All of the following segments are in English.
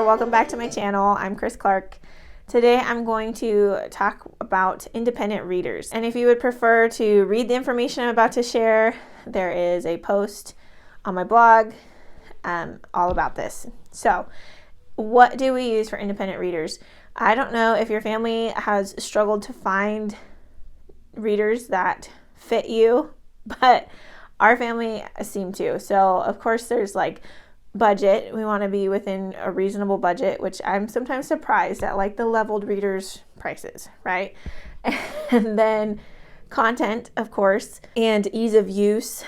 welcome back to my channel. I'm Chris Clark. Today I'm going to talk about independent readers. And if you would prefer to read the information I'm about to share, there is a post on my blog all about this. So, what do we use for independent readers? I don't know if your family has struggled to find readers that fit you, but our family seemed to. So, of course, there's like budget. We want to be within a reasonable budget, which I'm sometimes surprised at, like the leveled readers prices, right? And then content, of course, and ease of use,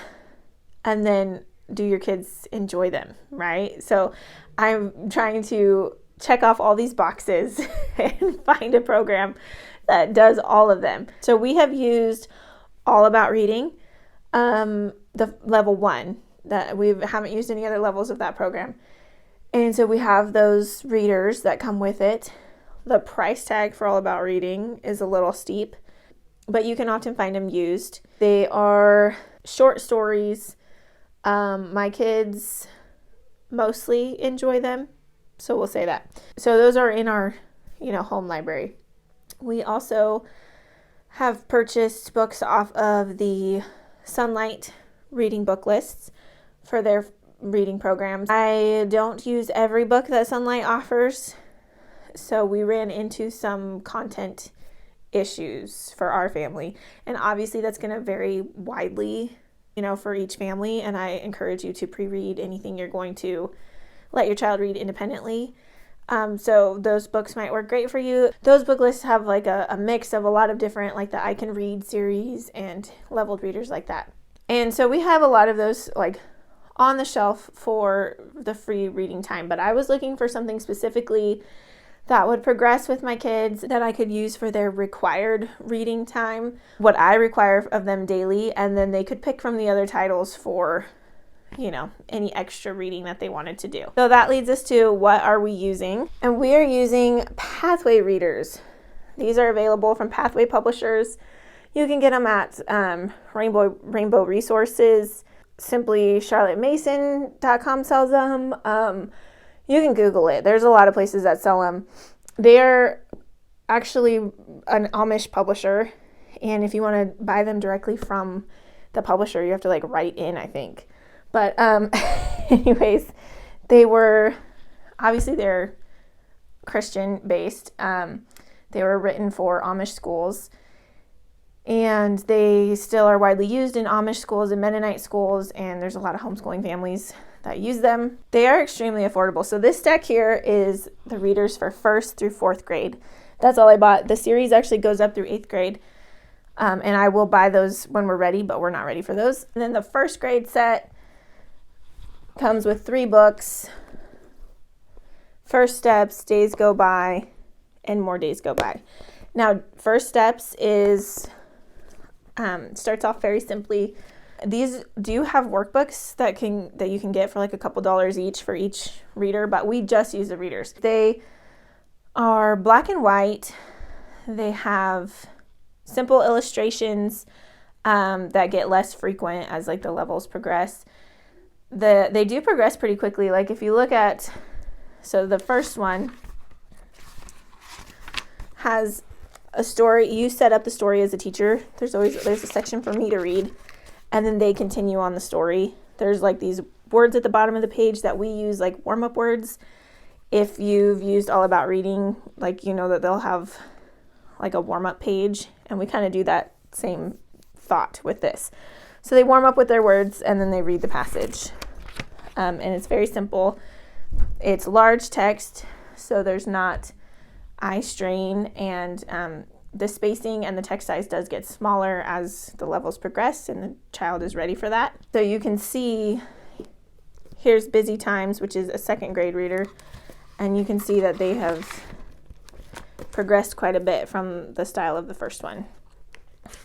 and then do your kids enjoy them, right? So I'm trying to check off all these boxes and find a program that does all of them. So we have used All About Reading, the level 1. That we haven't used any other levels of that program. And so we have those readers that come with it. The price tag for All About Reading is a little steep, but you can often find them used. They are short stories. My kids mostly enjoy them, so we'll say that. So those are in our, home library. We also have purchased books off of the Sunlight reading book lists for their reading programs. I don't use every book that Sunlight offers, so we ran into some content issues for our family. And obviously that's going to vary widely, for each family, and I encourage you to pre-read anything you're going to let your child read independently. So those books might work great for you. Those book lists have like a mix of a lot of different, like the I Can Read series and leveled readers like that. And so we have a lot of those like on the shelf for the free reading time, but I was looking for something specifically that would progress with my kids, that I could use for their required reading time, what I require of them daily, and then they could pick from the other titles for, any extra reading that they wanted to do. So that leads us to what are we using? And we are using Pathway readers. These are available from Pathway publishers. You can get them at Rainbow Resources. Simply charlottemason.com sells them. You can Google it. There's a lot of places that sell them. They're actually an Amish publisher, and if you want to buy them directly from the publisher, you have to write in, I think. But anyways, they're Christian based. They were written for Amish schools, and they still are widely used in Amish schools and Mennonite schools, and there's a lot of homeschooling families that use them. They are extremely affordable. So this stack here is the readers for 1st through 4th grade. That's all I bought. The series actually goes up through 8th grade, and I will buy those when we're ready, but we're not ready for those. And then the 1st grade set comes with 3 books: First Steps, Days Go By, and More Days Go By. Now, First Steps is starts off very simply. These do have workbooks that you can get for a couple dollars each for each reader, but we just use the readers. They are black and white. They have simple illustrations that get less frequent as the levels progress. They do progress pretty quickly. If you look at, so the first one has a story. You set up the story as a teacher. There's a section for me to read, and then they continue on the story. There's these words at the bottom of the page that we use warm-up words. If you've used All About Reading, that they'll have a warm-up page, and we kind of do that same thought with this. So they warm up with their words, and then they read the passage. And it's very simple. It's large text, so there's not eye strain, and the spacing and the text size does get smaller as the levels progress and the child is ready for that. So you can see, here's Busy Times, which is a 2nd grade reader, and you can see that they have progressed quite a bit from the style of the first one,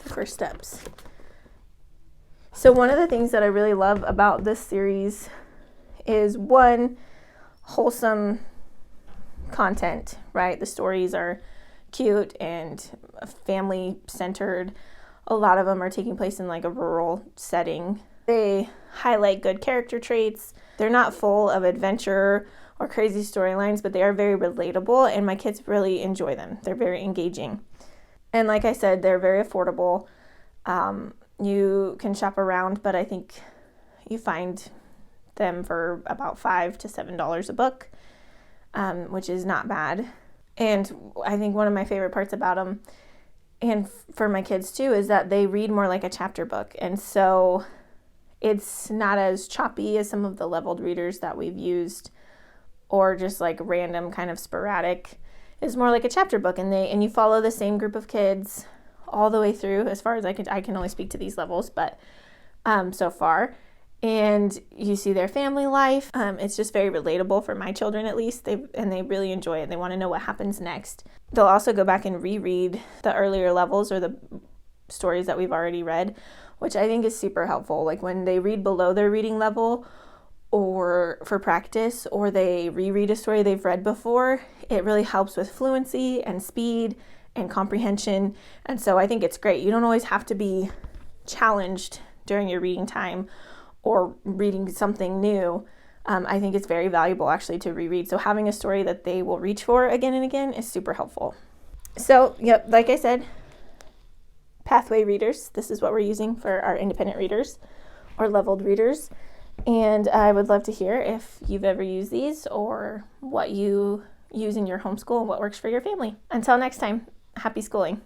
the First Steps. So one of the things that I really love about this series is, one, wholesome content, right? The stories are cute and family centered. A lot of them are taking place in a rural setting. They highlight good character traits. They're not full of adventure or crazy storylines, but they are very relatable, and my kids really enjoy them. They're very engaging. And like I said, they're very affordable. You can shop around, but I think you find them for about $5 to $7 a book, which is not bad. And I think one of my favorite parts about them, and for my kids too, is that they read more like a chapter book. And so it's not as choppy as some of the leveled readers that we've used, or just like random kind of sporadic. It's more like a chapter book, and you follow the same group of kids all the way through, as far as I can only speak to these levels, but so far. And you see their family life. It's just very relatable for my children, at least. They really enjoy it. They want to know what happens next. They'll also go back and reread the earlier levels or the stories that we've already read, which I think is super helpful. Like when they read below their reading level, or for practice, or they reread a story they've read before, it really helps with fluency and speed and comprehension. And so I think it's great. You don't always have to be challenged during your reading time or reading something new. I think it's very valuable actually to reread. So having a story that they will reach for again and again is super helpful. So, yep, like I said, pathway readers. This is what we're using for our independent readers or leveled readers. And I would love to hear if you've ever used these or what you use in your homeschool and what works for your family. Until next time, happy schooling.